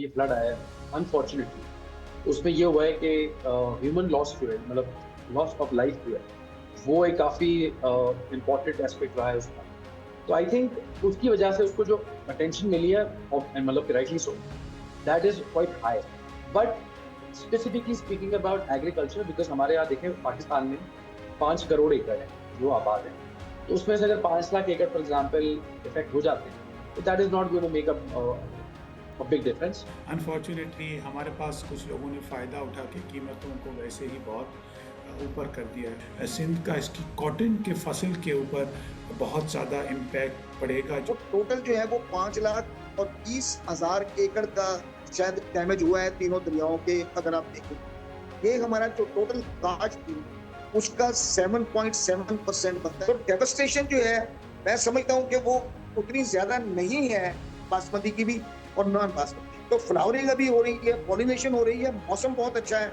ये फ्लड आया है अनफॉर्चुनेटली, उसमें ये हुआ है कि ह्यूमन लॉस जो है, मतलब लॉस ऑफ लाइफ जो है, वो एक काफ़ी इम्पॉर्टेंट एस्पेक्ट रहा है उसका। तो आई थिंक उसकी वजह से उसको जो अटेंशन मिली है, मतलब rightly so, that is quite high. But specifically speaking about agriculture, because हमारे यहाँ देखें पाकिस्तान में 5 करोड़ एकड़ है जो आबाद है, तो उसमें से अगर 5 लाख एकड़ फॉर एग्जाम्पल इफेक्ट हो जाते हैं, तो that is not going to make a big difference. Unfortunately हमारे पास कुछ लोगों ने फ़ायदा उठा के कीमतों को वैसे ही बहुत ऊपर कर दिया है। सिंध का इसकी कॉटन के फसल के ऊपर बहुत ज़्यादा इम्पैक्ट पड़ेगा। जो टोटल जो है वो 5,20,000 एकड़ का शायद डैमेज हुआ है तीनों दरियाओं के। अगर आप देखें ये हमारा जो टोटल कास्ट थी उसका 7.7% बनता है। तो डेवस्टेशन जो है मैं समझता हूँ कि वो उतनी ज्यादा नहीं है बासमती की भी और नॉन बासमती। तो फ्लावरिंग अभी हो रही है, पॉलिनेशन हो रही है, मौसम बहुत अच्छा है।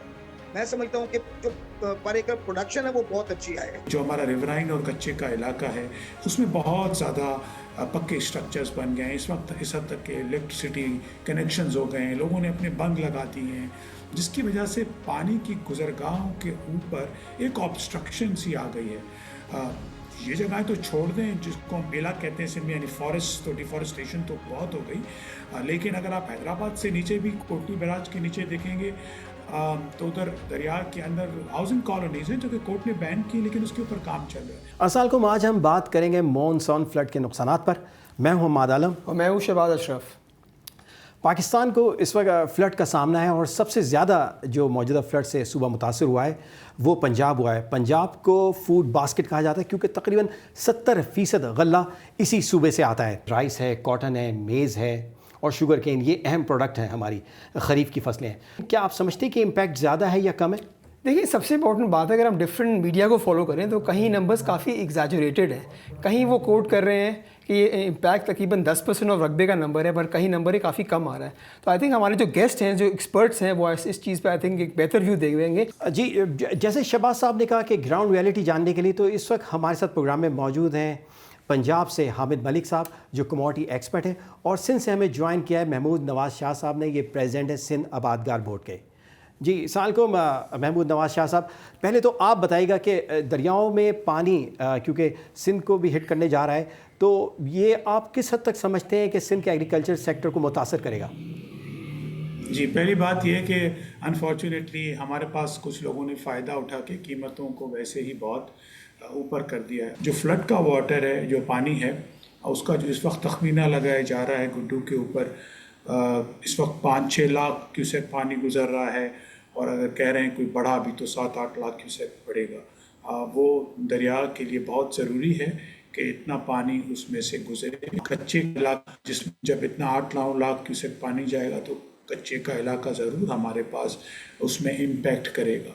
मैं समझता हूँ कि जो पर एकड़ प्रोडक्शन है वो बहुत अच्छी आएगी। जो हमारा रिवराइन और कच्चे का इलाका है उसमें बहुत ज़्यादा पक्के स्ट्रक्चर्स बन गए हैं। इस वक्त इस हद तक के इलेक्ट्रिसिटी कनेक्शंस हो गए हैं, लोगों ने अपने बंग लगा दिए हैं, जिसकी वजह से पानी की गुजरगाहों के ऊपर एक ऑब्स्ट्रक्शन सी आ गई है। ये जगह तो छोड़ दें जिसको हम बेला कहते हैं सिंध में, यानी फॉरेस्ट, तो डिफॉरेस्टेशन तो बहुत हो गई। लेकिन अगर आप हैदराबाद से नीचे भी कोटली बैराज के नीचे देखेंगे तो उधर दरिया के अंदर हाउसिंग कॉलोनीज हैं जो कि कोर्ट ने बैन की, लेकिन उसके ऊपर काम चल रहा है। अस्सलामुअलैकुम, आज हम बात करेंगे मॉनसून फ्लड के नुकसानात पर। मैं हूं हम्माद आलम और मैं हूं शहबाज अशरफ। पाकिस्तान को इस वक्त फ़्लड का सामना है और सबसे ज़्यादा जो मौजूदा फ़्लड से सूबा मुतासर हुआ है वो पंजाब हुआ है। पंजाब को फूड बास्केट कहा जाता है क्योंकि तकरीबन 70% गल्ला इसी सूबे से आता है। राइस है, कॉटन है, मेज़ है और शुगर केन, ये अहम प्रोडक्ट हैं, हमारी खरीफ की फसलें हैं। क्या आप समझते हैं कि इम्पैक्ट ज़्यादा है या कम है? देखिए, सबसे इंपॉर्टेंट बात है, अगर हम डिफरेंट मीडिया को फॉलो करें तो कहीं नंबर्स काफ़ी एग्जैजरेटेड हैं। कहीं वो कोट कर रहे हैं कि ये इम्पैक्ट तकरीबन 10% ऑफ रकबे का नंबर है, पर कहीं नंबर ही काफ़ी कम आ रहा है। तो आई थिंक हमारे जो गेस्ट हैं, जो एक्सपर्ट्स हैं, वो इस चीज़ पर आई थिंक एक बेहतर व्यू दे देंगे। जी, जैसे शहबाज साहब ने कहा कि ग्राउंड रियलिटी जानने के लिए तो इस वक्त हमारे साथ प्रोग्राम में मौजूद हैं पंजाब से हामिद मलिक साहब जो कमोडिटी एक्सपर्ट हैं, और सिंध से हमें ज्वाइन किया है महमूद नवाज़ शाह साहब ने, ये प्रेसिडेंट है सिंध आबादगार बोर्ड के। जी साल को महमूद नवाज़ शाह साहब, पहले तो आप बताइएगा कि दरियाओं में पानी क्योंकि सिंध को भी हिट करने जा रहा है, तो ये आप किस हद तक समझते हैं कि सिंध के एग्रीकल्चर सेक्टर को मुतासर करेगा? जी, पहली बात यह है कि अनफॉर्चुनेटली हमारे पास कुछ लोगों ने फ़ायदा उठा के कीमतों को वैसे ही बहुत ऊपर कर दिया है। जो फ्लड का वाटर है, जो पानी है, उसका जो इस वक्त तखमीना लगाया जा रहा है गुड्डू के ऊपर, इस वक्त 5-6 लाख क्यूसेक पानी गुजर रहा है, और अगर कह रहे हैं कोई बढ़ा भी तो 7-8 लाख क्यूसेक बढ़ेगा। वो दरिया के लिए बहुत ज़रूरी है कि इतना पानी उसमें से गुजरे। कच्चे इलाका जिसमें जब इतना 8-9 लाख क्यूसेक पानी जाएगा तो कच्चे का इलाका ज़रूर हमारे पास उसमें इम्पैक्ट करेगा।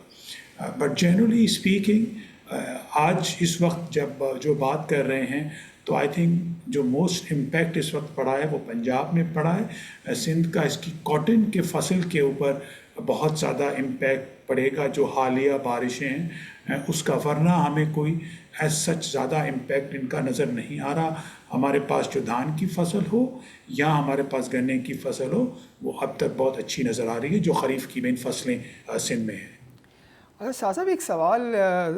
बट जनरली स्पीकिंग आज इस वक्त जब जो बात कर रहे हैं तो आई थिंक जो मोस्ट इम्पैक्ट इस वक्त पड़ा है वो पंजाब में पड़ा है। सिंध का इसकी कॉटन के फसल के ऊपर बहुत ज़्यादा इम्पैक्ट पड़ेगा जो हालिया बारिशें हैं उसका, वरना हमें कोई एज सच ज़्यादा इम्पैक्ट इनका नज़र नहीं आ रहा। हमारे पास जो धान की फसल हो या हमारे पास गन्ने की फसल हो वो अब तक बहुत अच्छी नज़र आ रही है, जो खरीफ की मेन फसलें सिंध में हैं। अच्छा शाह साहब, एक सवाल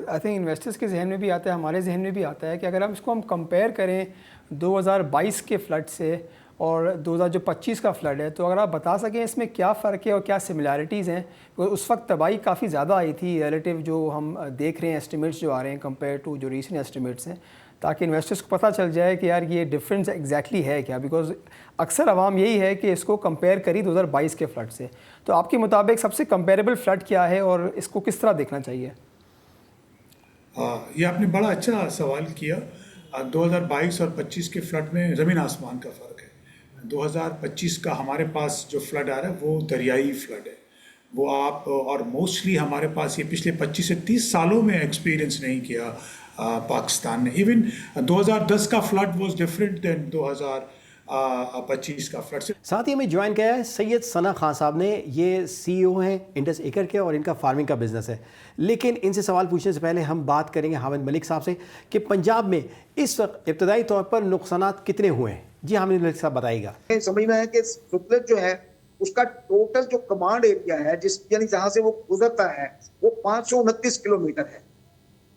आई थिंक इन्वेस्टर्स के जहन में भी आता है, हमारे जहन में भी आता है कि अगर हम इसको कंपेयर करें 2022 के फ्लड से और 2025 का फ्लड है, तो अगर आप बता सकें इसमें क्या फ़र्क है और क्या सिमिलैरिटीज़ हैं। उस वक्त तबाही काफ़ी ज़्यादा आई थी रिलेटिव जो हम देख रहे हैं, एस्टिमेट्स जो आ रहे हैं कंपेयर टू जो रीसेंट एस्टिमेट्स हैं, ताकि इन्वेस्टर्स को पता चल जाए कि यार ये डिफरेंस एग्जैक्टली है क्या। बिकॉज अक्सर आवाम यही है कि इसको कंपेयर करी 2022 के फ्लड से। तो आपके मुताबिक सबसे कंपेरेबल फ्लड क्या है और इसको किस तरह देखना चाहिए? ये आपने बड़ा अच्छा सवाल किया। 2022 और 25 के फ्लड में ज़मीन आसमान का फ़र्क है। 2025 का हमारे पास जो फ्लड आ रहा है वो दरियाई फ्लड है। वो आप और मोस्टली हमारे पास ये पिछले 25 से 30 सालों में एक्सपीरियंस नहीं किया पाकिस्तान ने। इवन 2010 का फ्लड वाज डिफरेंट देन 2025 का फ्लड से। साथ ही हमें ज्वाइन किया है सैयद सना खान साहब ने, ये CEO हैं इंडस एकर के और इनका फार्मिंग का बिजनेस है। लेकिन इनसे सवाल पूछने से पहले हम बात करेंगे हामिद मलिक साहब से कि पंजाब में इस वक्त इब्तदाई तौर पर नुकसानात कितने हुए हैं। जी हामिद मलिक साहब बताइएगा। समझना है कि फितरत जो है उसका टोटल जो कमांड एरिया है, जिस यानी जहां से वो गुजरता है, वो 529 किलोमीटर है।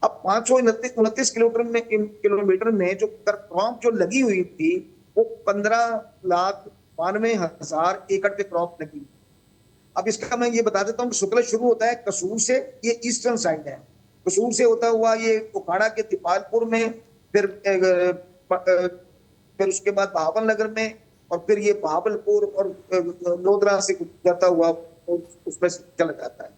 अब 529 किलोमीटर में जो क्रॉप जो लगी हुई थी वो 15,92,000 एकड़ पे क्रॉप लगी। अब इसका मैं ये बता देता हूँ, सतलज शुरू होता है कसूर से, ये ईस्टर्न साइड है, कसूर से होता हुआ ये उखाड़ा के तिपालपुर में, फिर उसके बाद बहावल नगर में, और फिर ये बहावलपुर और लोधरा से गुजरता हुआ उसमें चला जाता है।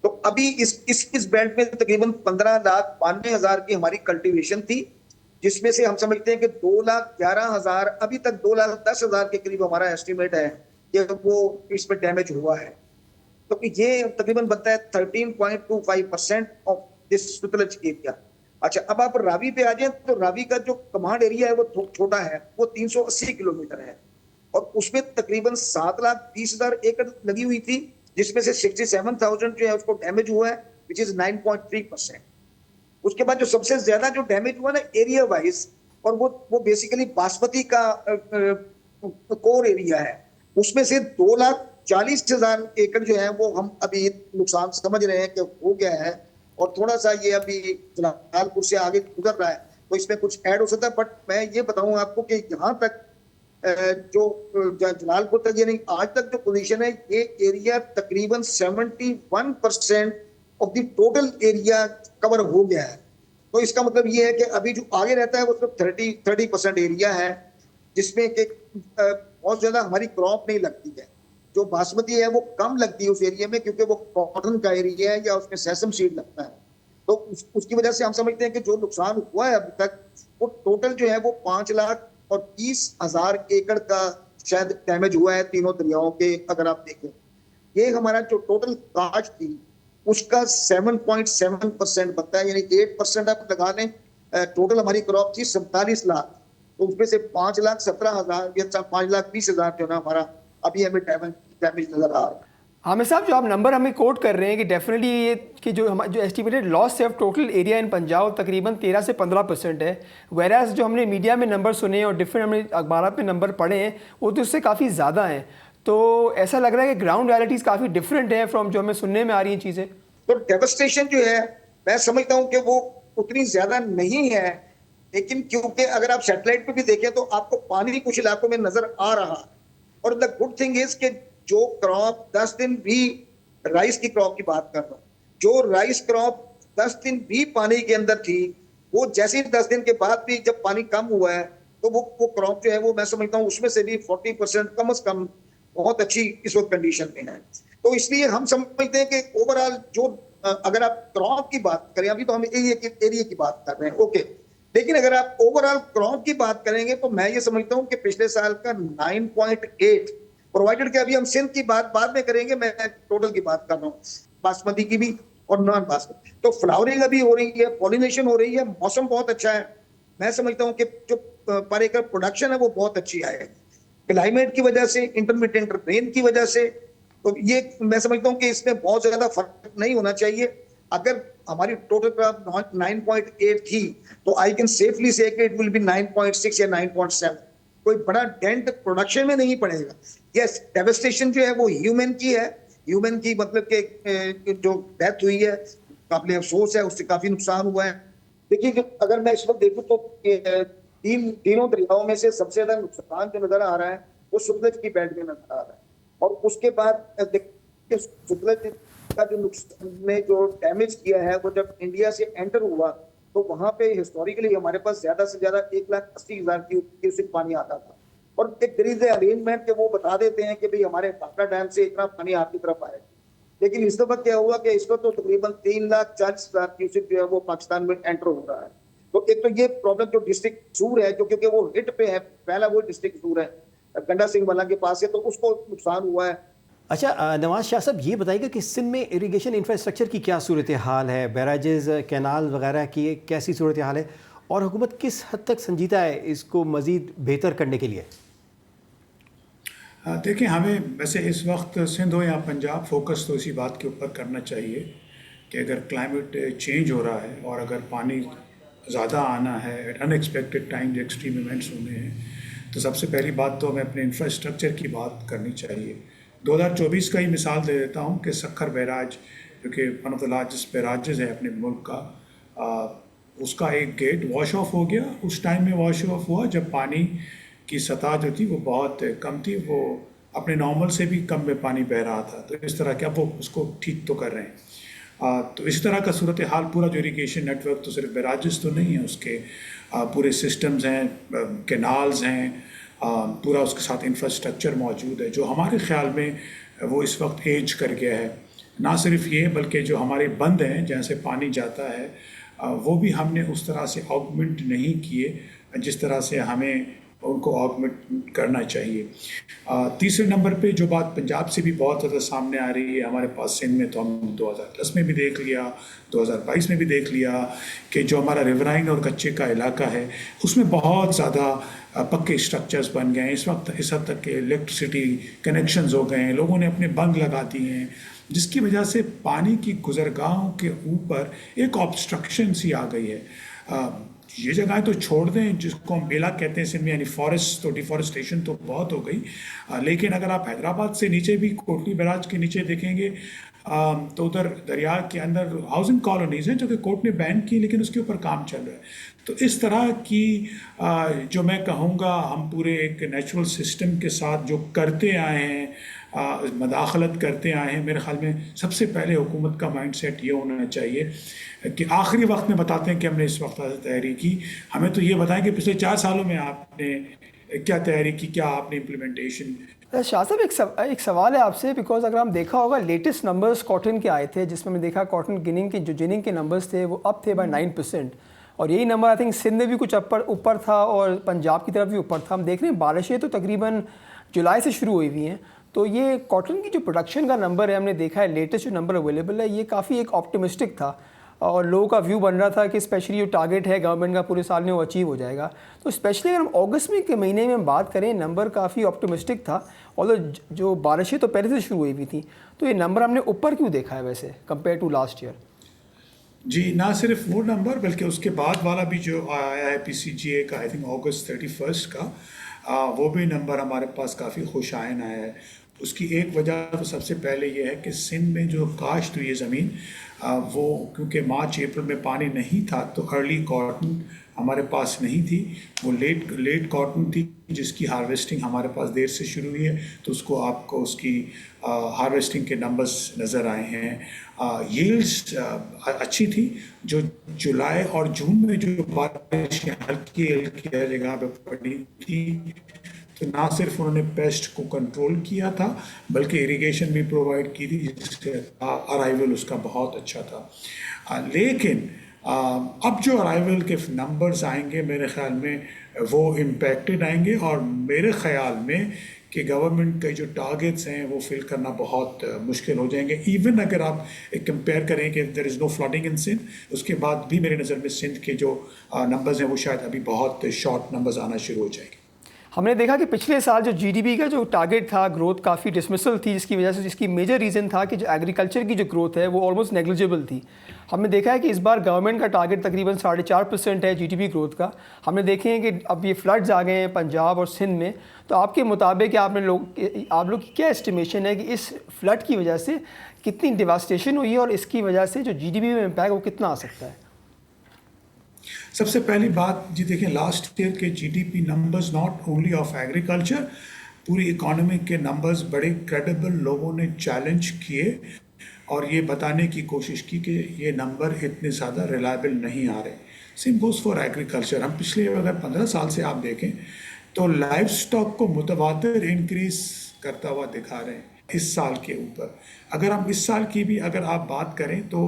तो अभी इस बेल्ट में तकरीबन 15,92,000 की हमारी कल्टीवेशन थी, जिसमें से हम समझते हैं कि 2,11,000, अभी तक 2,10,000 के करीब हमारा एस्टिमेट है कि वो इसमें डैमेज हुआ है। तो ये तकरीबन बनता है 13.25% ऑफ दिस सतलज एरिया। अच्छा, अब आप रावी पे आ जाए तो रावी का जो कमांड एरिया है वो छोटा है, वो 380 किलोमीटर है, और उसमें तकरीबन 7,20,000 एकड़ लगी हुई थी, जिसमें से 67,000 जो है उसको डैमेज हुआ है, विच इज 9.3%। उसके बाद जो सबसे ज्यादा जो डैमेज हुआ ना एरिया वाइज, और वो बेसिकली बासमती का कोर एरिया है, उसमें से 2,40,000 एकड़ जो है वो हम अभी नुकसान समझ रहे हैं कि हो गया है, और थोड़ा सा ये अभी जलालपुर से आगे गुजर रहा है, तो इसमें कुछ ऐड हो सकता है। बट मैं ये बताऊं आपको कि यहाँ तक जो जलालपुर तक, यानी आज तक जो पोजीशन है, ये एरिया तकरीबन 71% of the total area cover हो गया है। तो इसका मतलब ये है कि अभी जो आगे रहता है वो सिर्फ 30% एरिया है, जिसमें कि बहुत ज्यादा हमारी क्रॉप नहीं लगती है। जो बासमती है वो कम लगती है उस एरिया में, क्योंकि वो कॉटन का एरिया है या उसमें सेसम सीड लगता है। तो उसकी वजह से हम समझते हैं कि जो नुकसान हुआ है अभी तक, वो टोटल जो है वो 5,20,000 एकड़ का शायद डैमेज हुआ है तीनों दरियाओं के। अगर आप देखें, ये हमारा जो टोटल कास्ट थी उसका 7.7% बनता है, यानी 8% आप लगा लें। टोटल हमारी क्रॉप थी 47 लाख, तो उसमें से 5,17,000 या 5,20,000 जो ना हमारा अभी हमें डैमेज नजर आ रहा है। आमिर साहब, जो आप नंबर हमें कोट कर रहे हैं कि डेफिनेटली ये कि जो एस्टिमेटेड लॉस है of total area in Punjab तकरीबन 13 से 15% है, वेराज जो हमने मीडिया में नंबर सुने और डिफरेंट हमने अखबार पे नंबर पढ़े हैं वो तो उससे काफ़ी ज़्यादा हैं। तो ऐसा लग रहा है कि ग्राउंड रियलिटीज़ काफ़ी डिफरेंट है फ्रॉम जो हमें सुनने में आ रही हैं चीज़ें। तो डेवस्टेशन जो है मैं समझता हूँ कि वो उतनी ज़्यादा नहीं है, लेकिन क्योंकि अगर आप सैटेलाइट पे भी देखें तो आपको पानी कुछ इलाकों में नजर आ रहा है। और द गुड थिंग इज कि जो क्रॉप 10 दिन भी, राइस की क्रॉप की बात कर रहा हूँ, जो राइस क्रॉप 10 दिन भी पानी के अंदर थी, वो जैसे ही 10 दिन के बाद भी जब पानी कम हुआ है, तो वो क्रॉप जो है वो मैं समझता हूँ उसमें से भी 40% कम से कम बहुत अच्छी इस वक्त कंडीशन में है। तो इसलिए हम समझते हैं कि ओवरऑल जो अगर आप क्रॉप की बात करें, अभी तो हम एरिया की बात कर रहे हैं, ओके, लेकिन अगर आप ओवरऑल क्रॉप की बात करेंगे तो मैं ये समझता हूं कि पिछले साल का 9.8, प्रोवाइडेड कि अभी हम सिंध की बात बाद में करेंगे, मैं टोटल की बात कर रहा हूँ, बासमती की भी और नॉन बासमती। तो फ्लावरिंग अभी हो रही है, पॉलिनेशन हो रही है, मौसम बहुत अच्छा है। मैं समझता हूँ कि जो पर एकड़ प्रोडक्शन है वो बहुत अच्छी आएगी क्लाइमेट की वजह से, इंटरमीडिएट रेन की वजह से। तो ये मैं समझता हूँ कि इसमें बहुत ज्यादा फर्क नहीं होना चाहिए। अगर हमारी टोटल क्रॉप 9.8 थी तो आई कैन सेफली से कि इट विल बी 9.6 या 9.7। कोई बड़ा डेंट प्रोडक्शन में नहीं पड़ेगा। यस, डेवस्टेशन जो है वो ह्यूमन की है, ह्यूमन की मतलब कि जो डेथ हुई है काबिल अफसोस है, उससे काफी नुकसान हुआ है। देखिए, अगर मैं इस वक्त देखूँ तो तीनों दरियाओं में से सबसे ज्यादा नुकसान जो नजर आ रहा है वो सतलज की बेल्ट में नजर आ रहा है। और उसके बाद देखिए सतलज का जो नुकसान ने जो डैमेज किया है, वो जब इंडिया से एंटर हुआ तो वहां पे हिस्टोरिकली हमारे पास ज्यादा से ज्यादा 1,80,000 क्यूसेक पानी आता था, और एक दरीज अरेंजमेंट के वो बता देते हैं कि भाई हमारे भाखड़ा डैम से इतना पानी आपकी तरफ आएगा। लेकिन इस वक्त क्या हुआ कि इस वक्त तो तकरीबन 3,40,000 क्यूसेक जो है वो पाकिस्तान में एंटर हो रहा है। तो एक तो ये प्रॉब्लम जो डिस्ट्रिक्ट सूर है, जो क्योंकि वो हिट पे है, पहला वो डिस्ट्रिक्ट सूर है, गंडा सिंह वाला के पास है, तो उसको नुकसान हुआ है। अच्छा, नवाज शाह साहब ये बताइएगा कि सिंध में इरिगेशन इंफ्रास्ट्रक्चर की क्या सूरत हाल है, बैराजेस, कैनाल वगैरह की कैसी सूरत हाल है, और हुकूमत किस हद तक संजीदा है इसको मज़ीद बेहतर करने के लिए? देखिए, हमें वैसे इस वक्त सिंध हो या पंजाब फोकस तो इसी बात के ऊपर करना चाहिए कि अगर क्लाइमेट चेंज हो रहा है और अगर पानी ज़्यादा आना है एट अनएक्सपेक्टेड टाइम, जो एक्सट्रीम इवेंट्स होने हैं, तो सबसे पहली बात तो हमें अपने इंफ्रास्ट्रक्चर की बात करनी चाहिए। 2024 का ही मिसाल दे देता हूँ कि सक्खर बैराज जो कि वन ऑफ द लार्जेस्ट बैराजेस है अपने मुल्क का, उसका एक गेट वॉश ऑफ हो गया। उस टाइम में वॉश ऑफ हुआ जब पानी की सतह जो थी वो बहुत कम थी, वो अपने नॉर्मल से भी कम में पानी बह रहा था। तो इस तरह के अब वो उसको ठीक तो कर रहे हैं। तो इस तरह का सूरत हाल पूरा जो इरीगेशन नेटवर्क तो सिर्फ बैराजेस तो नहीं है, उसके पूरे सिस्टम्स हैं, कैनाल्स हैं, पूरा उसके साथ इंफ्रास्ट्रक्चर मौजूद है जो हमारे ख्याल में वो इस वक्त एज कर गया है। ना सिर्फ ये बल्कि जो हमारे बंद हैं जहाँ से पानी जाता है वो भी हमने उस तरह से ऑगमेंट नहीं किए जिस तरह से हमें उनको ऑगमेंट करना चाहिए। तीसरे नंबर पे जो बात पंजाब से भी बहुत ज़्यादा सामने आ रही है, हमारे पास सिंध में तो हम 2010 में भी देख लिया, 2022 में भी देख लिया कि जो हमारा रिवराइन और कच्चे का इलाका है उसमें बहुत ज़्यादा पक्के स्ट्रक्चर्स बन गए हैं। इस वक्त इस हद तक के इलेक्ट्रिसिटी कनेक्शंस हो गए हैं, लोगों ने अपने बंग लगा दिए हैं, जिसकी वजह से पानी की गुजरगाहों के ऊपर एक ऑब्स्ट्रक्शन सी आ गई है। ये जगहें तो छोड़ दें जिसको हम बेला कहते हैं सिंध में, यानी फॉरेस्ट, तो डिफॉरेस्टेशन तो बहुत हो गई। लेकिन अगर आप हैदराबाद से नीचे भी कोटली बैराज के नीचे देखेंगे तो उधर दरिया के अंदर हाउसिंग कॉलोनीज़ हैं जो कि कोर्ट ने बैन की, लेकिन उसके ऊपर काम चल रहा है। तो इस तरह की जो मैं कहूँगा हम पूरे एक नेचुरल सिस्टम के साथ जो करते आए हैं, मदाखलत करते आए हैं, मेरे ख्याल में सबसे पहले हुकूमत का माइंडसेट ये होना चाहिए कि आखिरी वक्त में बताते हैं कि हमने इस वक्त तैयारी की। हमें तो ये बताएं कि पिछले 4 सालों में आपने क्या तैयारी की, क्या आपने इम्प्लीमेंटेशन। शाह साहब एक सवाल है आपसे, बिकॉज अगर हम देखा होगा लेटेस्ट नंबर्स कॉटन के आए थे जिसमें हमने देखा कॉटन जिनिंग के नंबर्स थे वो अप थे बाय 9%, और यही नंबर आई थिंक सिंध में भी कुछ ऊपर था और पंजाब की तरफ भी ऊपर था। हम देख रहे हैं बारिशें तो तकरीबन जुलाई से शुरू हुई हुई हैं, तो ये कॉटन की जो प्रोडक्शन का नंबर है हमने देखा है लेटेस्ट जो नंबर अवेलेबल है ये काफ़ी एक ऑप्टिमिस्टिक था और लोगों का व्यू बन रहा था कि स्पेशली जो टारगेट है गवर्नमेंट का पूरे साल में वो अचीव हो जाएगा। तो स्पेशली अगर हम अगस्त में के महीने में बात करें नंबर काफ़ी ऑप्टिमिस्टिक था, और जो बारिशें तो पहले से शुरू हुई हुई थी, तो ये नंबर हमने ऊपर क्यों देखा है वैसे कंपेयर टू लास्ट ईयर? जी, ना सिर्फ वो नंबर बल्कि उसके बाद वाला भी जो आया है PCGA का, आई थिंक अगस्त 31 का, वो भी नंबर हमारे पास काफ़ी खुशाइन आया है। उसकी एक वजह तो सबसे पहले ये है कि सिंध में जो काश्त हुई है ज़मीन वो क्योंकि मार्च अप्रैल में पानी नहीं था तो अर्ली कॉटन हमारे पास नहीं थी, वो लेट कॉटन थी जिसकी हार्वेस्टिंग हमारे पास देर से शुरू हुई है, तो उसको आपको उसकी हार्वेस्टिंग के नंबर्स नज़र आए हैं। यील्ड्स अच्छी थी, जो जुलाई और जून में जो बारिश हल्की जगह पे पड़ी थी, तो ना सिर्फ उन्होंने पेस्ट को कंट्रोल किया था बल्कि इरिगेशन भी प्रोवाइड की थी, जिससे अराइवल उसका बहुत अच्छा था। लेकिन अब जो अराइवल के नंबर्स आएंगे मेरे ख्याल में वो इम्पैक्टेड आएंगे, और मेरे ख्याल में कि गवर्नमेंट के जो टारगेट्स हैं वो फिल करना बहुत मुश्किल हो जाएंगे। इवन अगर आप कंपेयर करें कि देयर इज़ नो फ्लडिंग इन सिंध, उसके बाद भी मेरी नज़र में सिंध के जो नंबर्स हैं वो शायद अभी बहुत शॉर्ट नंबर्स आना शुरू हो जाएंगे। हमने देखा कि पिछले साल जो GDP का जो टारगेट था ग्रोथ काफ़ी डिसमिसल थी, जिसकी वजह से जिसकी मेजर रीज़न था कि जो एग्रीकल्चर की जो ग्रोथ है वो ऑलमोस्ट नेग्लिजिबल थी। हमने देखा है कि इस बार गवर्नमेंट का टारगेट तकरीबन 4.5% है GDP ग्रोथ का। हमने देखे हैं कि अब ये फ्लड्स आ गए हैं पंजाब और सिंध में, तो आपके मुताबिक आप लोग की क्या एस्टिमेशन है कि इस फ्लड की वजह से कितनी डिवास्टेशन हुई है और इसकी वजह से जो GDP में इम्पैक्ट वो कितना आ सकता है? सबसे पहली बात जी देखें, लास्ट ईयर के GDP numbers not only of agriculture, पूरी इकोनॉमी के नंबर्स बड़े क्रेडिबल लोगों ने चैलेंज किए और ये बताने की कोशिश की कि ये नंबर इतने ज़्यादा रिलायबल नहीं आ रहे। Same goes for agriculture. हम पिछले अगर 15 साल से आप देखें तो लाइफ स्टॉक को मुतवातिर इंक्रीज करता हुआ दिखा रहे हैं इस साल के ऊपर। अगर हम इस साल की भी अगर आप बात करें तो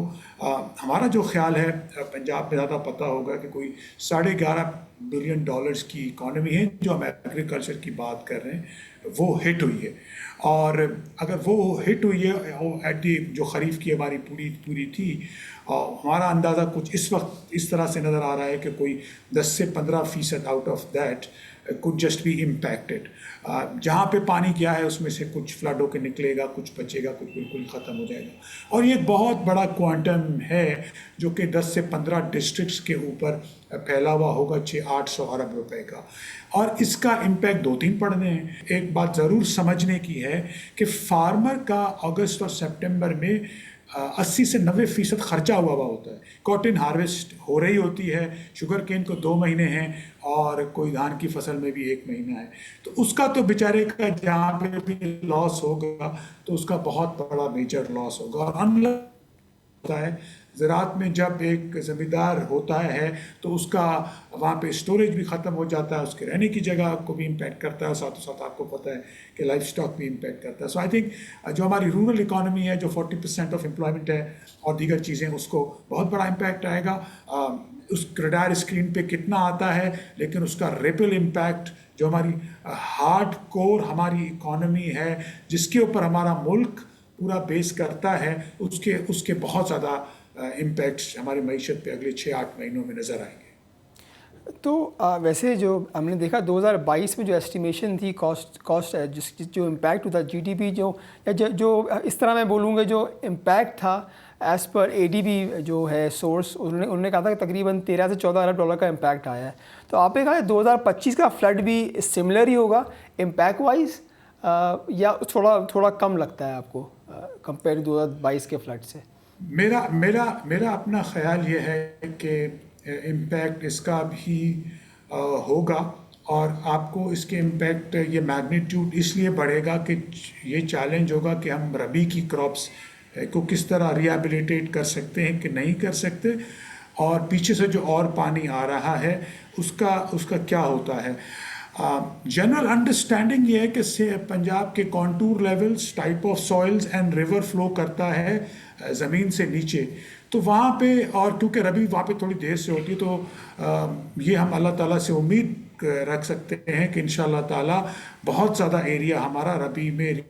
हमारा जो ख्याल है, पंजाब में ज़्यादा पता होगा कि कोई $11.5 बिलियन की इकॉनमी है जो हम एग्रीकल्चर की बात कर रहे हैं, वो हिट हुई है। और अगर वो हिट हुई है एट दी जो खरीफ की हमारी पूरी थी, और हमारा अंदाज़ा कुछ इस वक्त इस तरह से नज़र आ रहा है कि कोई 10 से 15% out of that could just be impacted. जहाँ पे पानी गया है उसमें से कुछ फ्लड होकर निकलेगा, कुछ बचेगा, कुछ बिल्कुल ख़त्म हो जाएगा। और ये बहुत बड़ा क्वांटम है जो कि 10 से 15 डिस्ट्रिक्ट्स के ऊपर फैला हुआ होगा, 600-800 अरब रुपए का। और इसका इम्पैक्ट 2-3 पड़ने हैं। एक बात ज़रूर समझने की है कि फार्मर का अगस्त और सितंबर में 80 से 90% खर्चा हुआ होता है। कॉटन हार्वेस्ट हो रही होती है, शुगर केन को 2 महीने हैं और कोई धान की फसल में भी 1 महीना है। तो उसका तो बेचारे का जहाँ पे भी लॉस होगा तो उसका बहुत बड़ा मेजर लॉस होगा। और अनलॉस होता है ज़रात में, जब एक ज़मींदार होता है तो उसका वहाँ पे स्टोरेज भी ख़त्म हो जाता है, उसके रहने की जगह को भी इम्पैक्ट करता है, साथ ही साथ आपको पता है कि लाइफ स्टॉक भी इम्पैक्ट करता है। सो आई थिंक जो हमारी रूरल इकॉनमी है, जो 40% ऑफ एम्प्लॉयमेंट है और दीगर चीज़ें, उसको बहुत बड़ा इम्पैक्ट आएगा। उस रडार स्क्रीन पे कितना आता है, लेकिन उसका रिपल इम्पैक्ट जो हमारी हार्ड कोर हमारी इकॉनमी है, जिसके ऊपर हमारा मुल्क पूरा बेस करता है, उसके बहुत ज़्यादा इम्पैक्ट्स हमारी मईशत पे अगले 6-8 महीनों में नज़र आएंगे। तो वैसे जो हमने देखा 2022 में जो एस्टिमेशन थी कॉस्ट है, जो इम्पैक्ट हुआ जीडीपी, जो इस तरह मैं बोलूँगा जो इम्पैक्ट था एज़ पर एडीबी जो है सोर्स, उन्होंने कहा था कि तकरीबन 13 से 14 अरब डॉलर का इम्पैक्ट आया है। तो आपने कहा 2025 का फ्लड भी सिमिलर ही होगा इम्पैक्ट वाइज, या थोड़ा कम लगता है आपको कंपेयर 2022 के फ्लड से? मेरा अपना ख्याल ये है कि इम्पैक्ट इसका भी होगा, और आपको इसके इम्पैक्ट ये मैग्नीट्यूड इसलिए बढ़ेगा कि ये चैलेंज होगा कि हम रबी की क्रॉप्स को किस तरह रिहेबिलिटेट कर सकते हैं कि नहीं कर सकते, और पीछे से जो और पानी आ रहा है उसका क्या होता है। जनरल अंडरस्टैंडिंग ये है कि पंजाब के contour levels, type of soils and river flow करता है ज़मीन से नीचे, तो वहाँ पे, और क्योंकि रबी वहाँ पे थोड़ी देर से होती है, तो ये हम अल्लाह ताला से उम्मीद रख सकते हैं कि इंशाअल्लाह ताला बहुत ज़्यादा एरिया हमारा रबी में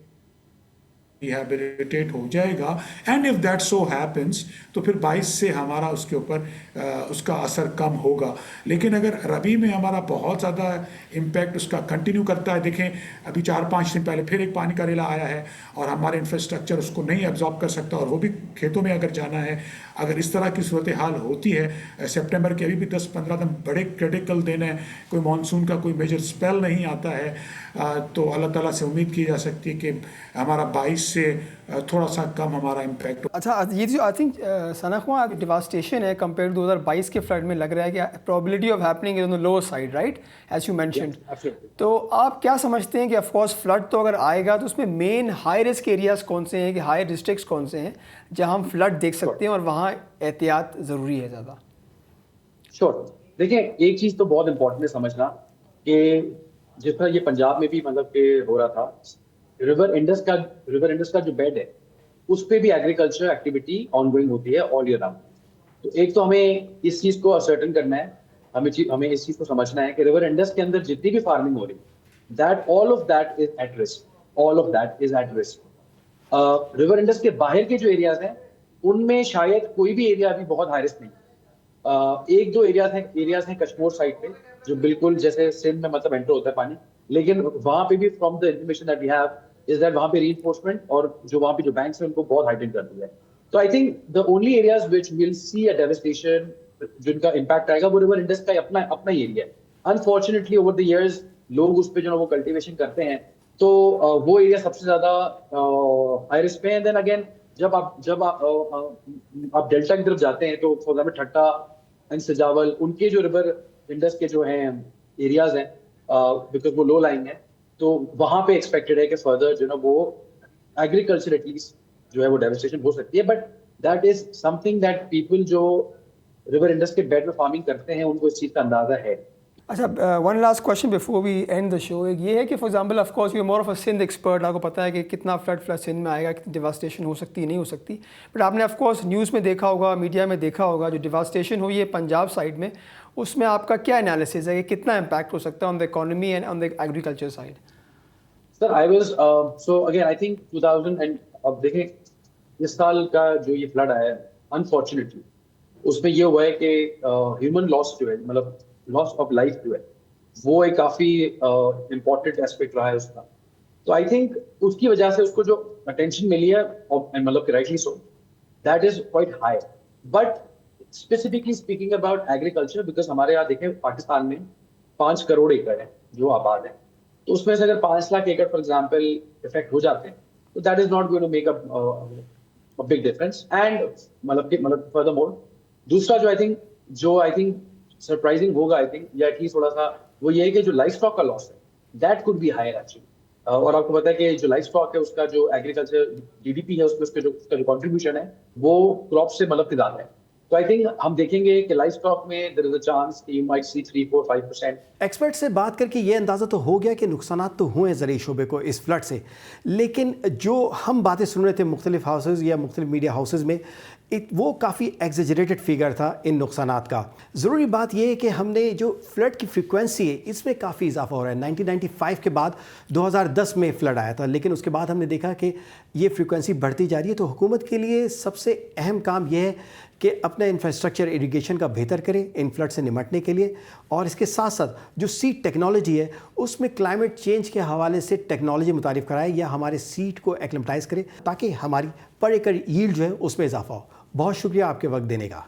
रिहेबिलिटेट हो जाएगा। And if that so happens तो फिर 22 से हमारा उसके ऊपर उसका असर कम होगा। लेकिन अगर रबी में हमारा बहुत ज़्यादा इम्पैक्ट उसका कंटिन्यू करता है, देखें अभी 4-5 दिन पहले फिर एक पानी का रेला आया है और हमारे इंफ्रास्ट्रक्चर उसको नहीं एब्जॉर्ब कर सकता, और वो भी खेतों में अगर जाना है, अगर इस तरह की सूरत हाल होती है, सितंबर के अभी भी 10-15 दिन बड़े क्रिटिकल दिन है, कोई मानसून का कोई मेजर स्पेल नहीं आता है, तो अल्लाह ताला से उम्मीद की जा सकती है कि हमारा 22 से थोड़ा सा कम हमारा इम्पैक्ट। अच्छा, ये जो आई थिंक सनाख्वा डिवास्टेशन है कंपेयर 2022 के फ्लड में, लग रहा है कि probability of happening is on the lower side, right, as you mentioned. तो आप क्या समझते हैं कि ऑफ कोर्स फ्लड तो अगर आएगा तो उसमें मेन हाई रिस्क एरियाज कौन से हैं, कि हाई डिस्ट्रिक्ट्स कौन से हैं जहां हम फ्लड देख सकते हैं और वहाँ एहतियात ज़रूरी है ज़्यादा? श्योर, देखिए एक चीज़ तो बहुत इंपॉर्टेंट है समझना कि जिस तरह ये पंजाब में भी मतलब कि हो रहा था, रिवर इंडस का जो बेड है उस पे भी एग्रीकल्चर एक्टिविटी ऑनगोइंग होती है ऑल ईयर राउंड। तो एक तो हमें इस चीज को असर्टन करना है, हमें इस चीज को समझना है कि रिवर इंडस के अंदर जितनी भी फार्मिंग हो रही है, that all of that is at risk. River Indus के बाहर के जो एरियाज हैं उनमें शायद कोई भी एरिया अभी बहुत हाई रिस्क नहीं। एक दो एरियाज हैं कश्मीर साइड पे जो बिल्कुल जैसे सिंध में मतलब एंटर होता है पानी, लेकिन वहां पे भी from the information that we have is that वहां पे रीइंफोर्समेंट और जो वहां पे जो बैंक्स हैं उनको बहुत हाइटेन कर दिया है। तो I think the only areas which will see a devastation, जिनका इम्पैक्ट आएगा, वो रिवर इंडस का अपना ही एरिया है। अनफॉर्चुनेटली ओवर द इयर्स लोग उस पे जो है वो कल्टीवेशन करते हैं, तो वो एरिया सबसे ज्यादा हाई रिस्क पे है। देन अगेन जब आप डेल्टा की तरफ जाते हैं तो फॉर एग्जाम्पल ठट्टा एंड सजावल, उनके जो रिवर इंडस के जो हैं एरियाज हैं, बिकॉज वो लो लाइंग है, तो वहां पे एक्सपेक्टेड है कि फर्दर जो ना वो एग्रीकल्चर एटलीस्ट जो है वो डेवस्टेशन हो सकती है। But that is something that people जो रिवर इंडस के बेड में फार्मिंग करते हैं उनको इस चीज का अंदाजा है। अच्छा, one last question before we end the show, एक ये है कि for example of course you more of a Sindh expert, आपको पता है कि कितना फ्लड सिंध में आएगा, कितनी डिवास्टेशन हो सकती है, नहीं हो सकती, बट आपने ऑफ कोर्स न्यूज़ में देखा होगा, मीडिया में देखा होगा, जो डिवास्टेशन हुई है पंजाब साइड में, उसमें आपका क्या एनालिसिस है कि कितना इम्पैक्ट हो सकता है on the economy and on the agriculture side? Sir I was so again I think 2000 and अब देखें इस साल का जो ये फ्लड आया है, अनफॉर्चुनेटली उसमें ये हुआ है कि ह्यूमन लॉस जो है, मतलब लॉस ऑफ लाइफ जो है, वो एक काफी इम्पोर्टेंट एस्पेक्ट रहा है उसका। तो आई थिंक उसकी वजह से उसको जो अटेंशन मिली है, मतलब rightly so, that is quite high. But specifically speaking about agriculture, because हमारे यहाँ देखें पाकिस्तान में 5 करोड़ एकड़ है जो आबाद है, तो उसमें से अगर 5 लाख एकड़ फॉर एग्जाम्पल इफेक्ट हो जाते हैं, तो that is not going to make a big difference. And मतलब फर्दरमोर दूसरा जो आई थिंक सरप्राइजिंग होगा, आई थिंक, या एटलीस्ट थोड़ा सा, वो ये है कि जो लाइफ स्टॉक का लॉस है that could be higher actually. और आपको पता है कि जो लाइफ स्टॉक है उसका जो एग्रीकल्चर जीडीपी है उसमें उसका जो कंट्रीब्यूशन है वो क्रॉप से मतलब कि ज्यादा है। तो आई थिंक हम देखेंगे कि लाइफ स्टॉक में देयर इज अ चांस कि यू माइट सी 3-4-5%। एक्सपर्ट से बात करके ये अंदाज़ा तो हो गया कि नुकसानात तो हुए ज़रूरी शोबे को इस फ्लड से, लेकिन जो हम बातें सुन रहे थे मुख्तलिफ हाउसेज या मुख्तलिफ मीडिया हाउसेज में, वो काफ़ी एग्जेजरेटेड फिगर था इन नुकसानात का। ज़रूरी बात यह है कि हमने जो फ्लड की फ्रिक्वेंसी है इसमें काफ़ी इजाफा हो रहा है। 1995 के बाद 2010 में फ्लड आया था, लेकिन उसके बाद हमने देखा कि ये फ्रिक्वेंसी बढ़ती जा रही है। तो हुकूमत के लिए सबसे अहम काम यह है कि अपना इंफ्रास्ट्रक्चर इरिगेशन का बेहतर करें इन फ्लड से निपटने के लिए, और इसके साथ साथ जो सीड टेक्नोलॉजी है उसमें क्लाइमेट चेंज के हवाले से टेक्नोलॉजी मुतारिफ कराए या हमारे सीड को एक्लिमेटाइज करें ताकि हमारी पर एकड़ यील्ड जो है उसमें इजाफा हो। बहुत शुक्रिया आपके वक्त देने का।